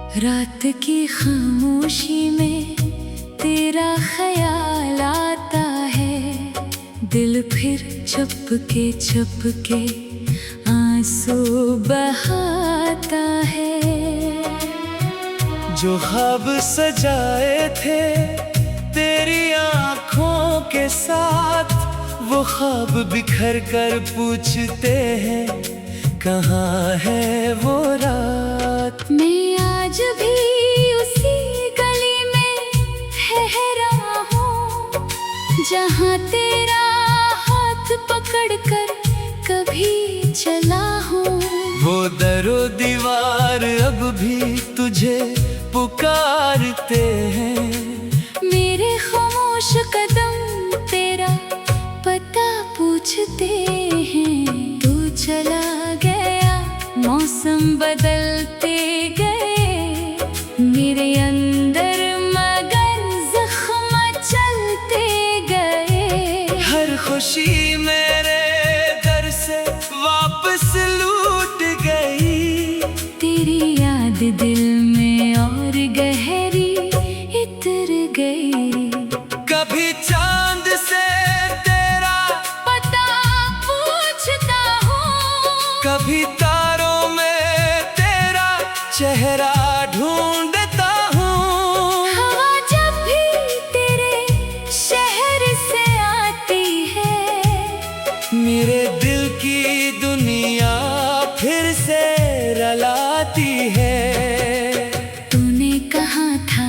रात की खामोशी में तेरा ख्याल आता है, दिल फिर चुपके आंसू बहाता है। जो ख्वाब सजाए थे तेरी आँखों के साथ, वो ख्वाब बिखर कर पूछते हैं कहाँ है वो रात। मैं आज भी उसी गली में ठहरा हूँ, जहाँ तेरा हाथ पकड़कर कभी चला हूँ। वो दरो दीवार अब भी तुझे पुकारते हैं, मेरे खामोश कदम तेरा पता पूछते हैं। तू चला गया, मौसम बदलते गए, मेरे अंदर मगर जख्म चलते गए। हर खुशी मेरे दर से वापस लूट गई, तेरी याद दिल में और गहरी इतर गई। कभी चांद से तेरा पता पूछता हूँ, कभी तारों में तेरा चेहरा ढूंढता हूँ। हवा जब भी तेरे शहर से आती है, मेरे दिल की दुनिया फिर से रलाती है। तूने कहा था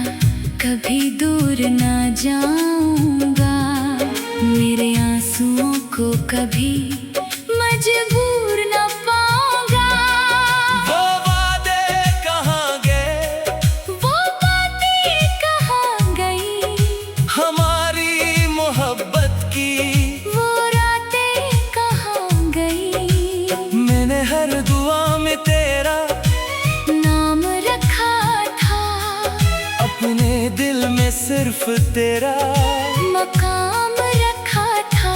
कभी दूर ना जाऊंगा, मेरे आंसुओं को कभी मजबूर ना पाऊंगा। वो वादे कहाँ गए, वो बातें कहाँ गई, हमारी मोहब्बत की वो रातें कहाँ गई। मैंने हर दुआ में तेरा नाम रखा था, अपने दिल में सिर्फ तेरा मकाम रखा था।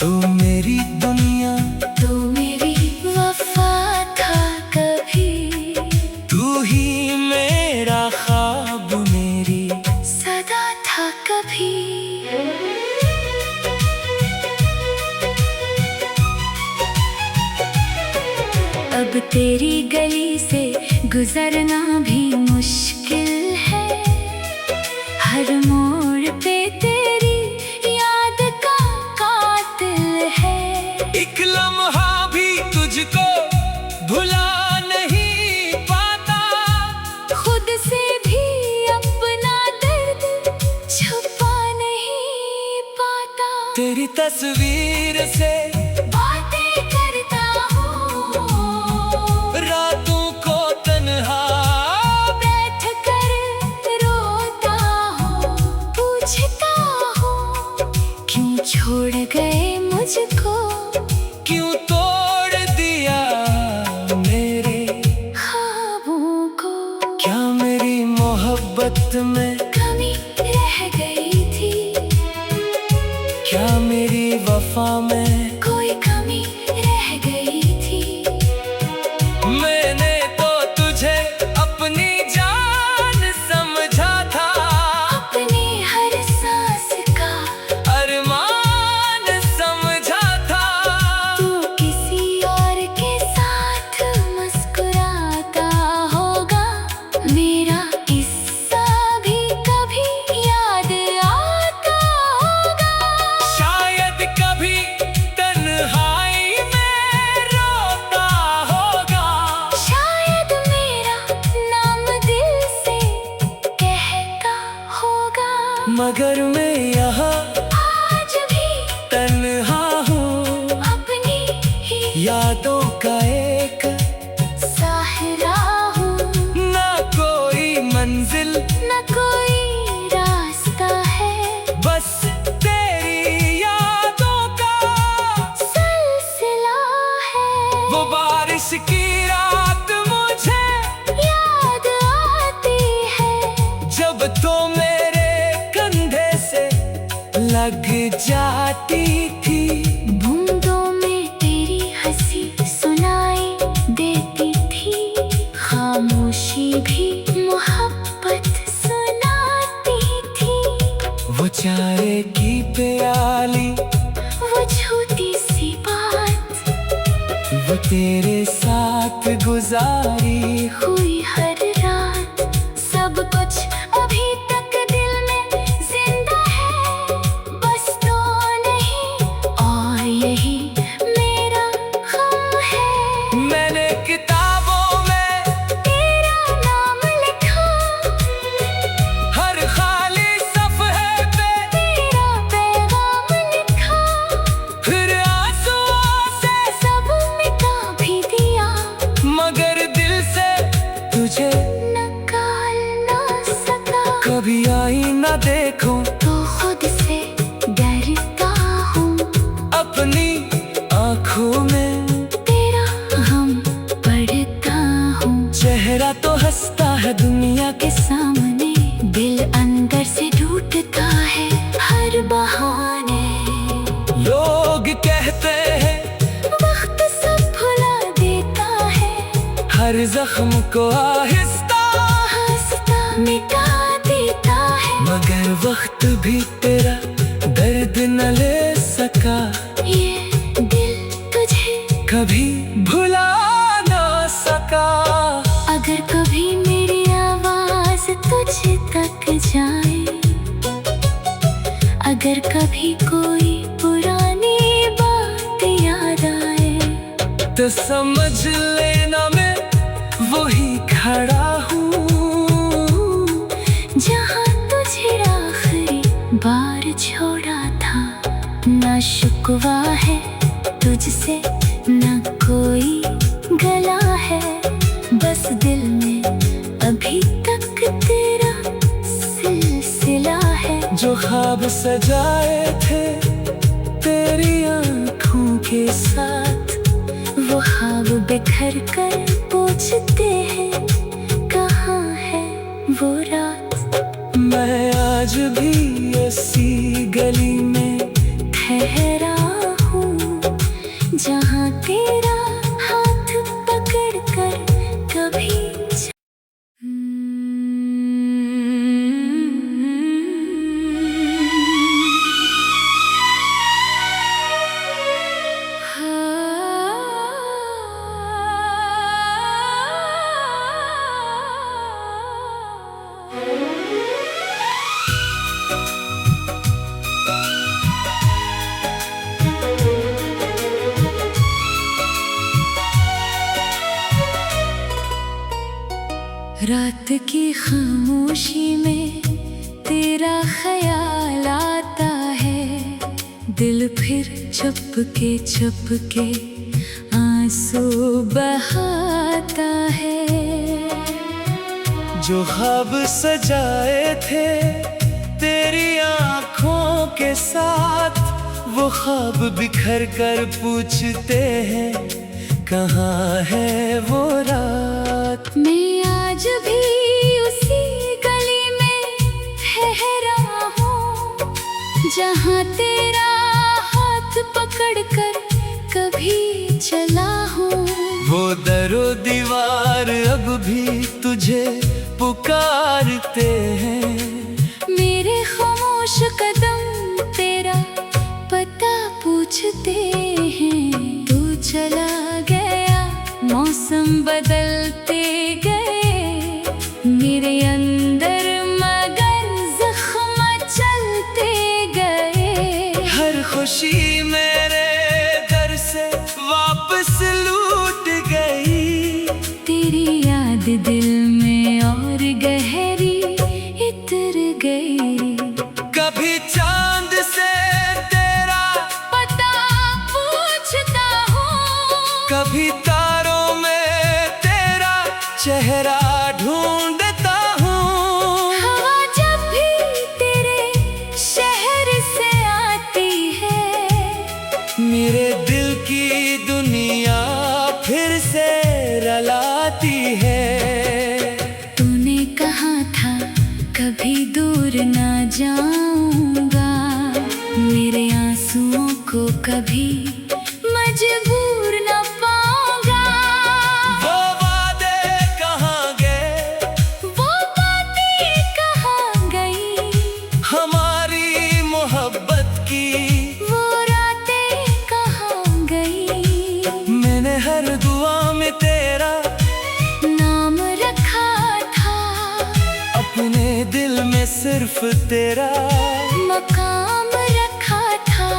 तू मेरी दुनिया, तू मेरी वफा था कभी, तू ही मेरा ख्वाब, मेरी सदा था कभी। अब तेरी गली से गुजरना भी मुश्किल है, हर मोड़ पे तेरी याद का कातिल है। एक लम्हा भी तुझको भुला नहीं पाता, खुद से भी अपना दर्द छुपा नहीं पाता। तेरी तस्वीर से बातें करता हूँ, रातों को तन्हा बैठ कर रोता हूँ, पूछता हूँ क्यों छोड़ गए मुझको, क्यों तोड़ दिया मेरे ख्वाबों को। क्या मेरी मोहब्बत में कमी रह गई थी, क्या मेरी वफा में कोई कमी रह गई थी। मैंने तो तुझे अपनी जान समझा था, अपनी हर सांस का अरमान समझा था। तू किसी और के साथ मुस्कुराता होगा, मेरा किस्सा भी कभी याद आता होगा। शायद कभी तन्हाई में रोता होगा, शायद मेरा नाम दिल से कहता होगा। मगर मैं यहाँ आज भी तन्हा हूँ, अपनी ही यादों का एक साहिरा हूँ। ना कोई मंजिल, न कोई रास्ता है, बस तेरी यादों का सिलसिला है। वो बारिश की रात मुझे याद आती है, जब तो मेरे कंधे से लग जाती थी। बूंदों में तेरी हंसी सुनाई देती थी, खामोश खामोशी भी मोहब्बत सुनाती थी। वो चाय की प्याली, वो छोटी सी बात, वो तेरे साथ गुजारी हुई हर रात, सब कुछ अभी तक दिल में जिंदा है। बस तो नहीं और यही मेरा गम है। मैंने किताबों में तेरा नाम लिखा, हर खाली सफ़हे पे तेरा पैगाम लिखा, फिर आंसुओं से सब मिटा भी दिया, मगर दिल से तुझे निकाल ना सका। कभी आईना देखूं तो खुद से डरता हूँ, अपनी आँखों में तेरा हम पढ़ता हूँ। चेहरा तो हंसता है दुनिया के सामने दिल अंदर से टूटता है हर बहाने। लोग कहते हैं वक्त सब भुला देता है, हर जख्म को आहिस्ता, हंसता मिटा देता है। मगर वक्त भी तेरा दर्द न ले सका, ये दिल तुझे कभी भुला ना सका। अगर कभी मेरी आवाज तुझ तक जाए, अगर कभी कोई पुरानी बात याद आए, तो समझ लेना मैं वही खड़ा हूँ जहाँ तुझे आखिरी बार छोड़ा था। ना शुक्वा है तुझसे, ना कोई गला है, बस दिल में अभी तक तेरा सिलसिला है। जो ख्वाब सजाए थे तेरी आँखों के साथ, वो ख्वाब बिखर कर पूछते हैं कहाँ है वो रात। मैं आज भी इसी गली में ठहरा हूँ जहाँ तेरा हाथ पकड़ कर कभी रात की खामोशी में तेरा ख्याल आता है, दिल फिर चुपके आंसू बहाता है। जो ख्वाब सजाए थे तेरी आँखों के साथ, वो ख्वाब बिखर कर पूछते हैं कहाँ है वो रात। मैं आज भी उसी गली में ठहरा हूँ जहाँ तेरा हाथ पकड़ कर कभी चला हूँ। वो दरो दीवार अब भी तुझे पुकारते हैं, मेरे खामोश कदम तेरा पता पूछते हैं। तू चला गया, मौसम बदलते गए मेरे अंदर, मगर जख्म चलते गए। हर खुशी मेरे दर से वापस लूट गई, तेरी याद दिल में और गहरी इतर गई। कभी चांद से तेरा पता पूछता हूँ, कभी तारों में तेरा चेहरा ढूंढता हूँ। हवा जब भी तेरे शहर से आती है, मेरे दिल की दुनिया फिर से रलाती है। तूने कहा था कभी दूर ना जाऊंगा, मेरे आंसुओं को कभी मजबूर न पाऊंगा। वो वादे कहाँ गए दिल में सिर्फ तेरा मकाम रखा था।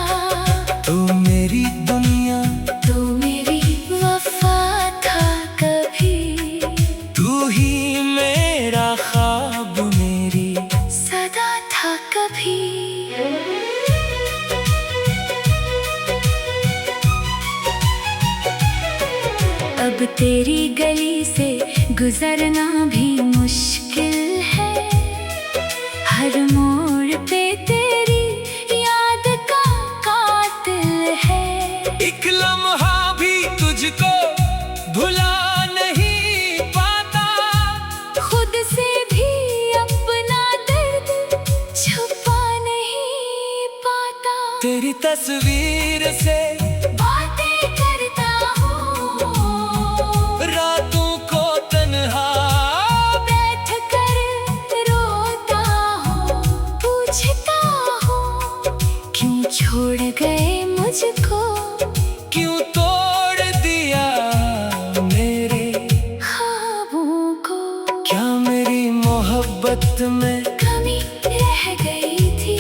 तू मेरी दुनिया, तू मेरी वफा था कभी। तू ही मेरा ख्वाब, मेरी सदा था कभी। अब तेरी गली से गुजरना भी मुश्किल है। हर मोड़ पे तेरी याद का कातिल है। एक लम्हा भी तुझको भुला नहीं पाता। खुद से भी अपना दर्द छुपा नहीं पाता। तेरी तस्वीर से बातें करता हूँ, रातों को तन्हा बैठ कर रोता हूँ। पूछता हूँ क्यों छोड़ गए मुझको, क्यों तोड़ दिया मेरे ख्वाबों को। क्या मेरी मोहब्बत में कमी रह गई थी,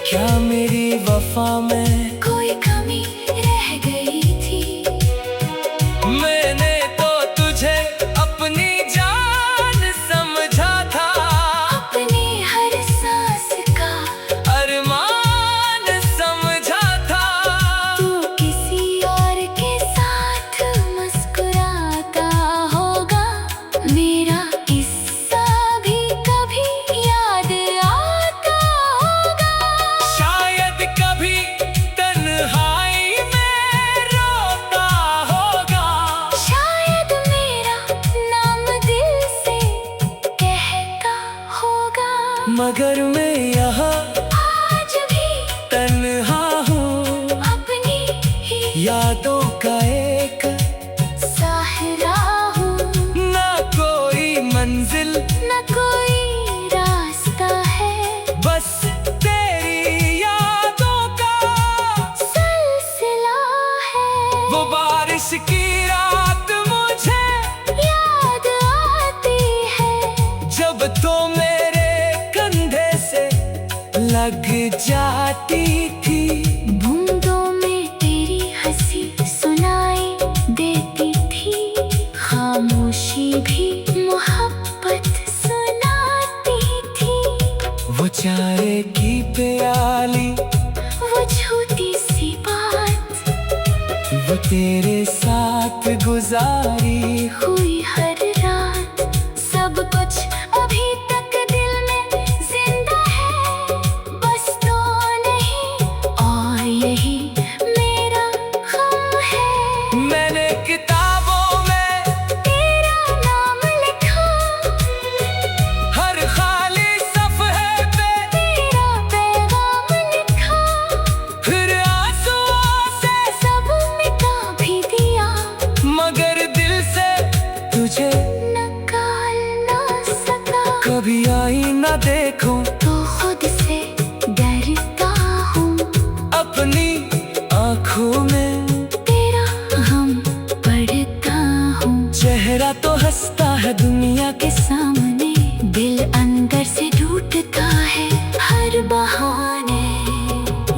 क्या मेरी वफा में कोई कमी रह गई थी। मैंने तो तुझे अपनी जान समझा था। अपनी हर सांस का अरमान समझा था। तू किसी और के साथ मुस्कुराता होगा। मेरा किस्सा भी कभी याद आता होगा। शायद कभी तन्हाई में रोता होगा। शायद मेरा नाम दिल से कहता होगा। मगर मैं यहाँ आज भी तन्हा हूँ, अपनी ही यादों का एक साहरा हूँ। ना कोई मंजिल, न कोई रास्ता है, बस तेरी यादों का सिलसिला है। वो बारिश की रात मुझे याद आती है, जब तो मेरे कंधे से लग जाती थी। बूंदों में तेरी हंसी सुनाई देती थी। खामोशी भी मोहब्बत सुनाती थी। वो चारे की प्याली, वो छोटी सी बात, वो तेरे साथ गुजारी हुई हर रात। सब कुछ अभी तक दिल में जिंदा है, बस तो नहीं और यही मेरा गम है। मैंने किताबों में तेरा नाम लिखा, हर खाली सफ़े पे तेरा पैगाम लिखा। फिर आंसुओं से सब मिटा भी दिया, मगर दिल से तुझे निकाल ना सका। कभी आई ना देखूं, तो खुद से डरता हूँ। अपनी आँखों में तेरा हम पढ़ता हूँ। चेहरा तो हंसता है दुनिया के के सामने दिल अंदर से टूटता है हर बहाने।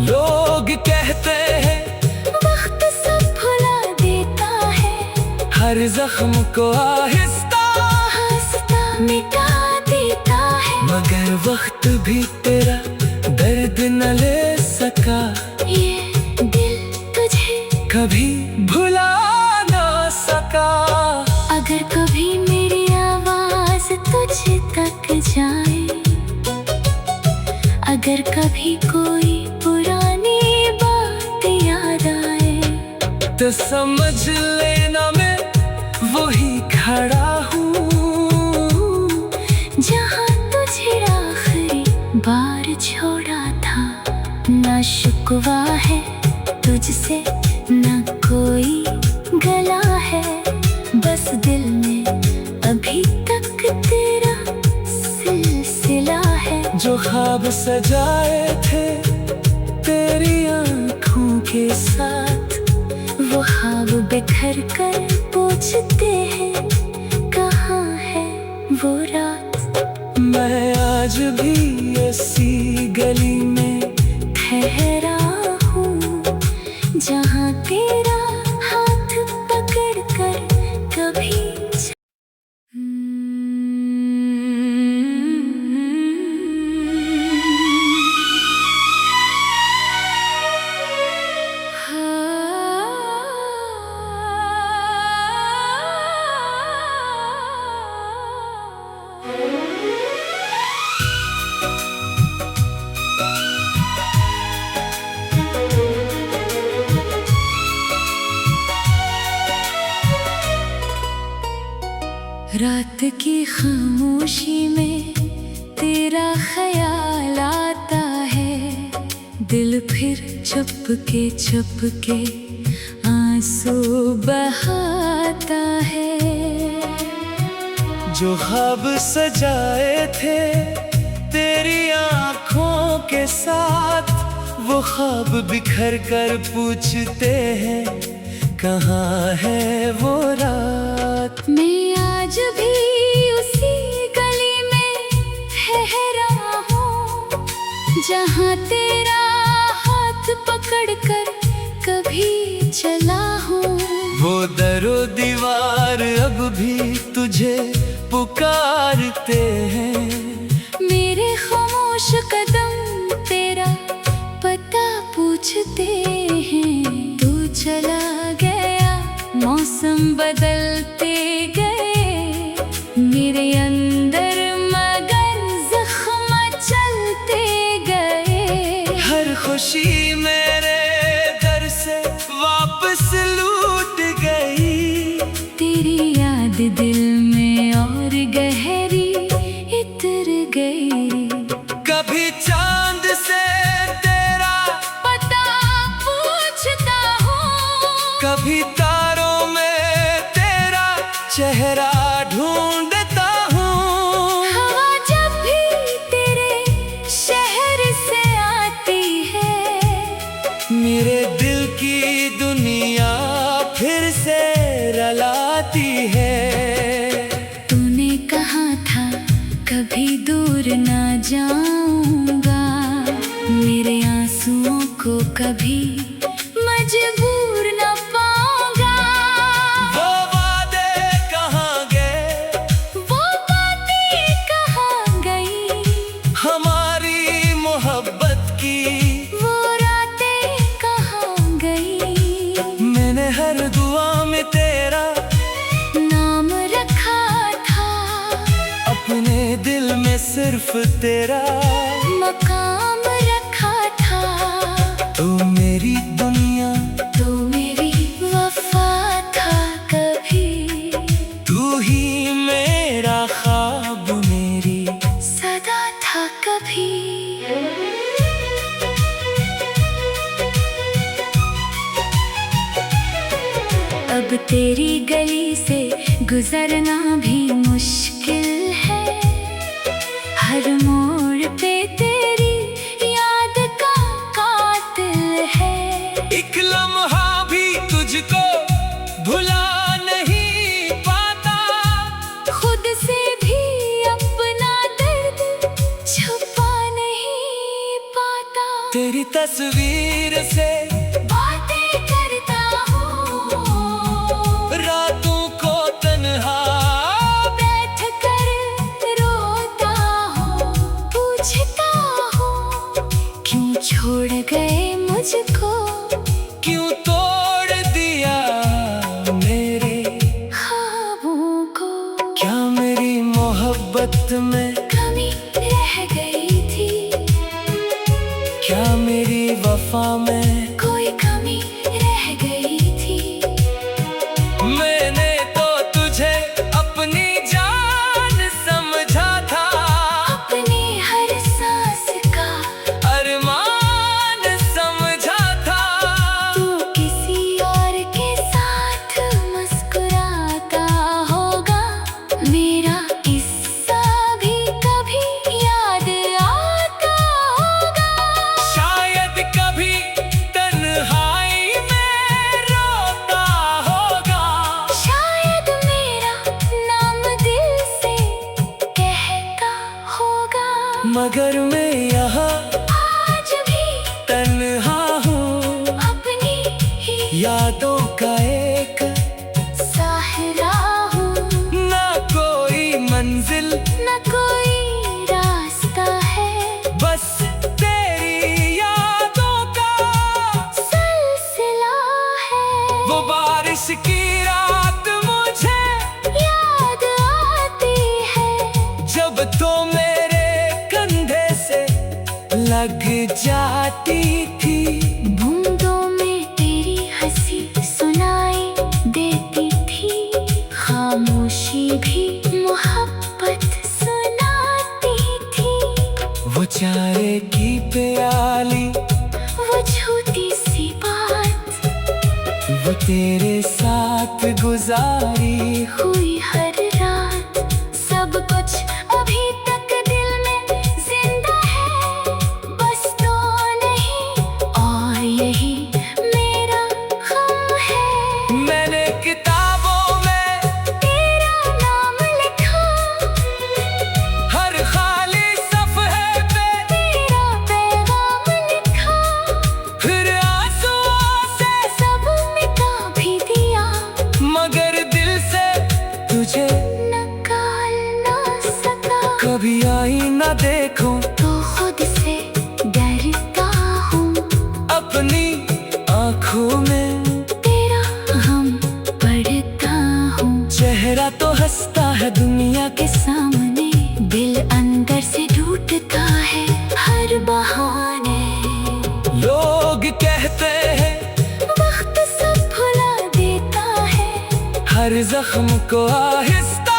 लोग कहते हैं वक्त सब भुला देता है, हर जख्म को आहिस्ता, हंसता मिटा देता है। मगर वक्त भी तेरा दर्द न ले सका। ये दिल तुझे कभी भुला ना सका। अगर कभी मेरी आवाज तुझ तक जाए, अगर कभी कोई पुरानी बात याद आए, तो समझ लेना मैं वही खड़ा हूँ, जहाँ तुझे आखिरी बार छोड़ा था। ना शुक्वा है तुझसे, ना कोई गला है, बस दिल में अभी तक तेरा सिलसिला है। जो ख्वाब सजाए थे तेरी आँखों के साथ, वो ख्वाब बिखर कर पूछते हैं कहाँ है वो रात। मैं आज भी इसी गली में ठहरा हूँ, जहाँ तेरा हाथ पकड़ कर कभी रात की खामोशी में तेरा ख्याल आता है, दिल फिर चुपके आंसू बहाता है। जो ख्वाब सजाए थे तेरी आँखों के साथ, वो ख्वाब बिखर कर पूछते हैं कहाँ है वो रात। मैं आज भी उसी गली में ठहरा हूँ, जहाँ तेरा हाथ पकड़ कर कभी चला हूँ। वो दरो दीवार अब भी तुझे पुकारते हैं, मेरे खामोश कदम तेरा पता पूछते हैं। तू चला गया, मौसम बदलते गए, मेरे अंदर मगर जख्म चलते गए। हर खुशी मेरे दर से वापस लूट गई, तेरी याद दिल में और गहरी इतर गई। कभी चांद से तेरा पता पूछता हूँ, कभी तारों में तेरा चेहरा ढूंढता हूँ। हवा जब भी तेरे शहर से आती है, मेरे दिल की दुनिया फिर से रलाती है। तूने कहा था कभी दूर ना जाऊंगा, मेरे आंसुओं को कभी मजबूर न पाऊंगा। वो वादे कहाँ गए, वो बातें कहाँ गई, हमारी मोहब्बत की वो रातें कहाँ गई। मैंने हर दुआ में तेरा नाम रखा था, अपने दिल में सिर्फ तेरा मकाम रखा था। तू मेरी दुनिया, तू मेरी वफा था कभी, तू ही मेरा ख्वाब, मेरी सदा था कभी। अब तेरी गली से गुजरना भी मुश्किल है, हर मोड़ पे तेरी याद का कातिल है। एक लम्हा भी तुझको भुला नहीं पाता, खुद से भी अपना दर्द छुपा नहीं पाता। तेरी तस्वीर से बातें करता हूँ, रातों को तन्हा बैठ कर रोता हूँ, पूछता हूँ क्यों छोड़ गए मुझको, क्यों तोड़ दिया मेरे ख्वाबों को। क्या मेरी मोहब्बत में कमी रह गई थी, क्या मेरी वफा में कोई कमी रह गई थी। मैंने तो तुझे अपनी जान समझा था, अपनी हर सांस का अरमान समझा था। तू किसी और के साथ मुस्कुराता होगा, मेरा किस्सा भी कभी याद आता होगा। शायद कभी मगर मैं यहाँ आज भी तन्हा हूँ, अपनी ही यादों का एक साहरा हूँ। ना कोई मंजिल, न कोई रास्ता है, बस तेरी यादों का सिलसिला है। वो बारिश की रात मुझे याद आती है, जब तो मेरे कंधे से लग जाती थी। बूंदों में तेरी हंसी सुनाई देती थी, खामोशी भी मोहब्बत सुनाती थी। वो चाय की प्याली, वो छोटी सी बात, वो तेरे साथ गुजारी हुई हर रात, सब कुछ अभी तक दिल में जिंदा है। बस तो नहीं और यही मेरा गम है। मैंने किताबों में तेरा नाम लिखा, हर खाली सफ़े पे तेरा पैगाम लिखा, फिर आंसुओं से सब मिटा भी दिया, मगर दिल से तुझे निकाल ना सका। कभी आईना देखूं तो खुद से डरता हूँ, अपनी आँखों में तेरा हम पढ़ता हूँ। चेहरा तो हंसता है दुनिया के सामने दिल अंदर से टूटता है हर बहाने। लोग कहते हैं वक्त सब भुला देता है, हर जख्म को आहिस्ता,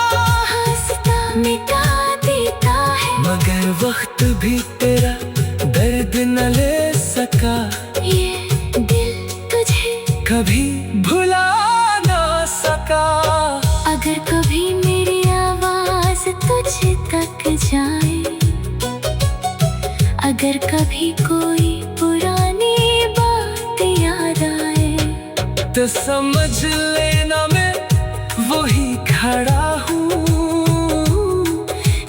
हंसता मिटा देता है। मगर वक्त भी तेरा दर्द न ले सका, ये दिल तुझे कभी भुला ना सका। अगर कभी मेरी आवाज तुझ तक जाए, अगर कभी कोई पुरानी बात याद आए, तो समझ लेना मैं वही खड़ा हूँ,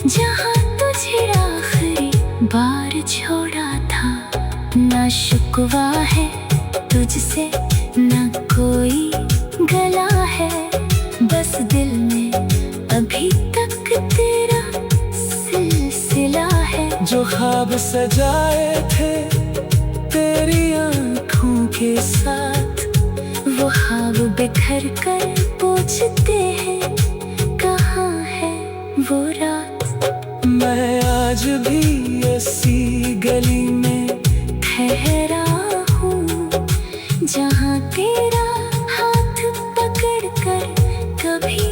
जहाँ तुझे आखिरी बार छोड़ा था। ना शुक्वा है तुझसे, ना कोई गला है, बस दिल में अभी तक तेरा सिलसिला है। जो ख्वाब सजाए थे तेरी आँखों के साथ, वो ख्वाब बिखर कर पूछते हैं कहाँ है वो रात। मैं आज भी इसी गली में ठहरा हूँ, जहाँ तेरा हाथ पकड़ कर कभी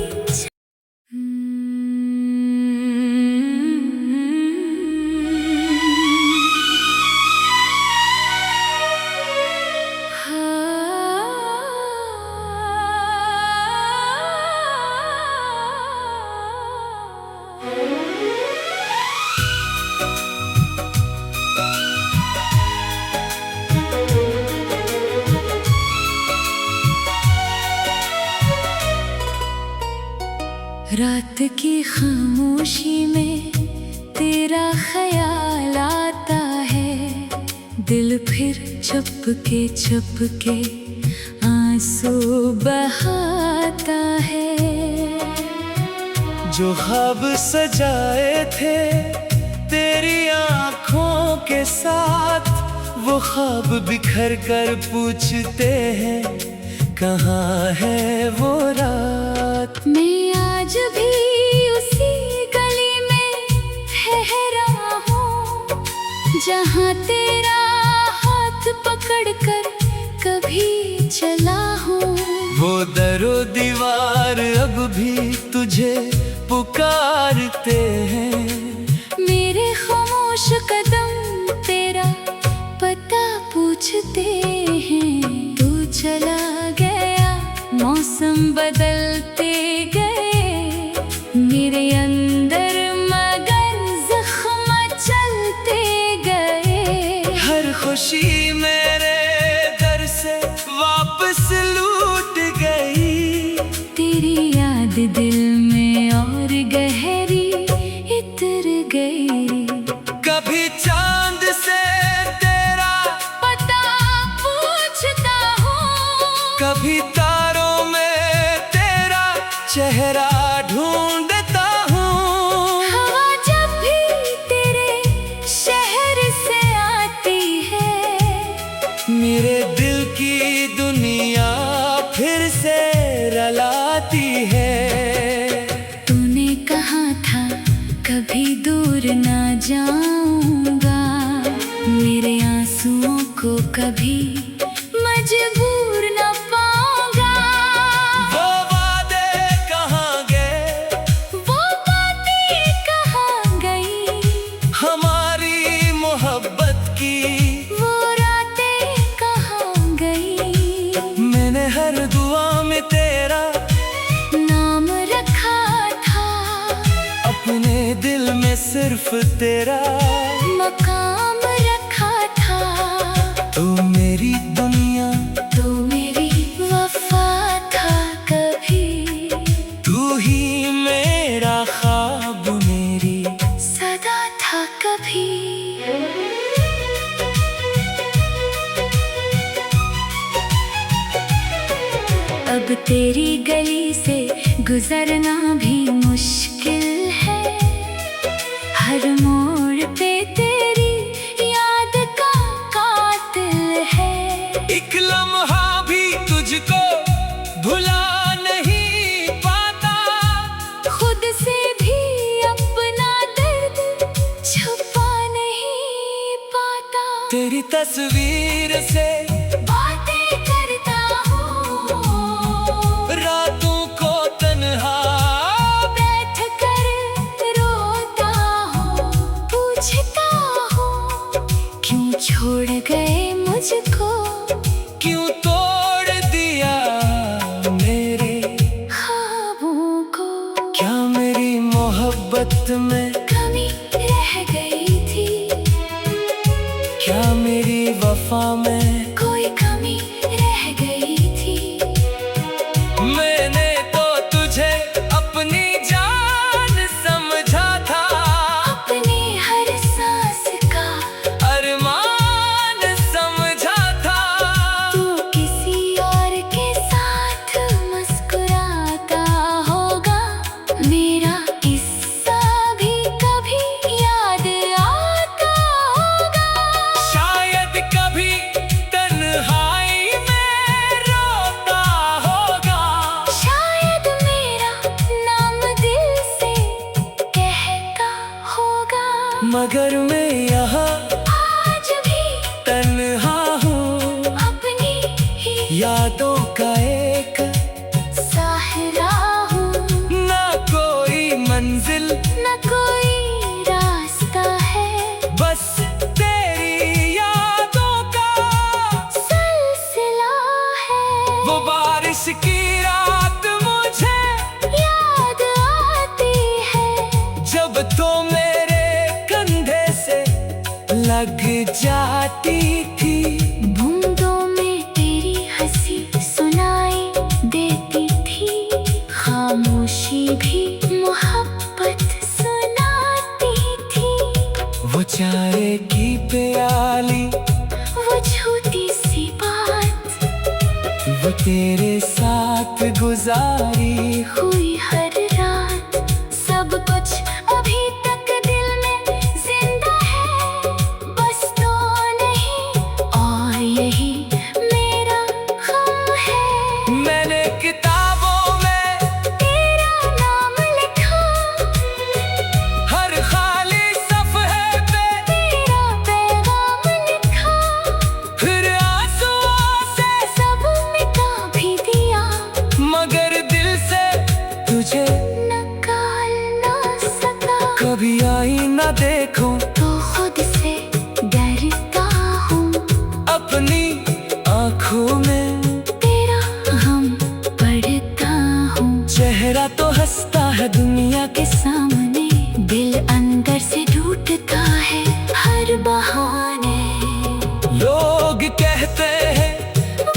रात की खामोशी में तेरा ख्याल आता है, दिल फिर चुपके आंसू बहाता है। जो ख्वाब सजाए थे तेरी आँखों के साथ, वो ख्वाब बिखर कर पूछते हैं कहाँ है वो रात। मैं आज भी उसी गली में ठहरा हूँ, जहाँ तेरा हाथ पकड़ कर कभी चला हूँ। वो दरो दीवार अब भी तुझे पुकारते हैं, मेरे खामोश कदम तेरा पता पूछते हैं। तू चला गया, मौसम बदलते गए मेरे अंदर, मगर जख्म चलते गए। हर खुशी मेरे दर से वापस लूट गई, तेरी याद दिल में और गहरी इतर गई। कभी दूर ना जाऊंगा, मेरे आंसुओं को कभी मजबूर न पाऊंगा। वो वादे कहाँ गए, वो बातें कहाँ गई, हमारी मोहब्बत की वो रातें कहाँ गई। मैंने हर दुआ में तेरा नाम रखा था, अपने दिल में सिर्फ तेरा मकाम रखा था। तू मेरी दुनिया, तू मेरी वफा था कभी, तू ही मेरा ख्वाब, मेरी सदा था कभी। अब तेरी गली से गुजरना भी मुश्किल है, हर मोड़ पे तेरी याद का कातिल है। एक लम्हा भी तुझको भुला नहीं पाता, खुद से भी अपना दर्द छुपा नहीं पाता। तेरी तस्वीर से बातें करता हूँ, रातों को तन्हा बैठ कर रोता हूँ, पूछता हूँ क्यों छोड़ गए मुझको, क्यों तोड़ दिया मेरे ख्वाबों को। क्या मेरी मोहब्बत में कमी रह गई थी, क्या मेरी वफा में कोई कमी रह गई थी। मैंने तो तुझे अपनी जान समझा था, अपने हर सांस का अरमान समझा था। तू किसी और के साथ मुस्कुराता होगा, मेरा किस्सा भी कभी याद आता होगा। शायद कभी तन्हाई में रोता होगा, शायद मेरा नाम दिल से कहता होगा, मगर मैं यहाँ आज भी तन्हा हूँ, अपनी ही यादों का एक साहरा हूँ। ना कोई मंजिल, न कोई रास्ता है, बस तेरी यादों का सिलसिला है। वो बारिश की रात मुझे याद आती है, जब तो मेरे कंधे से लग जाती थी। बूंदों में तेरी हंसी सुनाई देती थी, खामोशी भी मोहब्बत सुनाती थी। वो चाय की प्याली, वो छोटी सी बात, वो तेरे साथ गुजारी हुई हर रात, सब कुछ अभी तक दिल में जिंदा है, बस तो नहीं और यही मेरा गम है। मैंने किताबों में तेरा नाम लिखा, हर खाली सफ़हे पे तेरा पैगाम लिखा, फिर आंसुओं से सब मिटा भी दिया, मगर दिल से तुझे निकाल ना सका। कभी आई ना देखूं, तो खुद से डरता हूँ, अपनी आँखों में तेरा हम पढ़ता हूँ। चेहरा तो हंसता है दुनिया के सामने दिल अंदर से टूटता है हर बहाने। लोग कहते हैं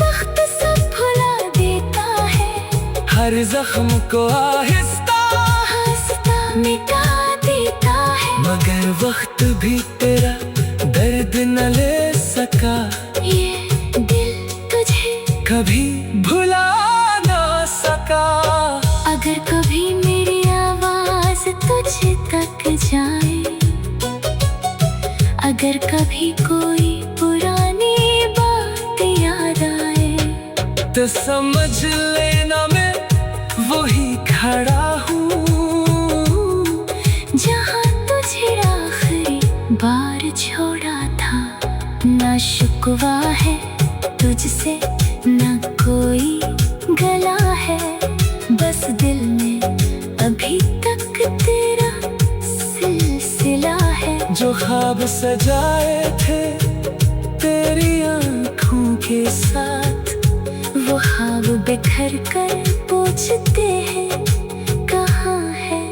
वक्त सब भुला देता है, हर जख्म को आहिस्ता, हंसता मिटा देता है। मगर वक्त भी तेरा दर्द न ले सका, ये दिल तुझे कभी भुला ना सका। अगर कभी मेरी आवाज तुझ तक जाए, अगर कभी कोई पुरानी बात याद आए, तो समझ लेना मैं वही खड़ा हूँ जहाँ हुआ है तुझसे ना कोई गला है, बस दिल में अभी तक तेरा सिलसिला है। जो ख्वाब सजाए थे तेरी आँखों के साथ, वो ख्वाब बिखर कर पूछते हैं कहाँ है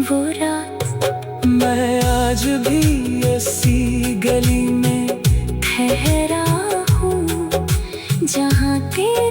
वो रात। मैं आज भी ऐसी गली में ठहरा हूँ जहाँ तेरा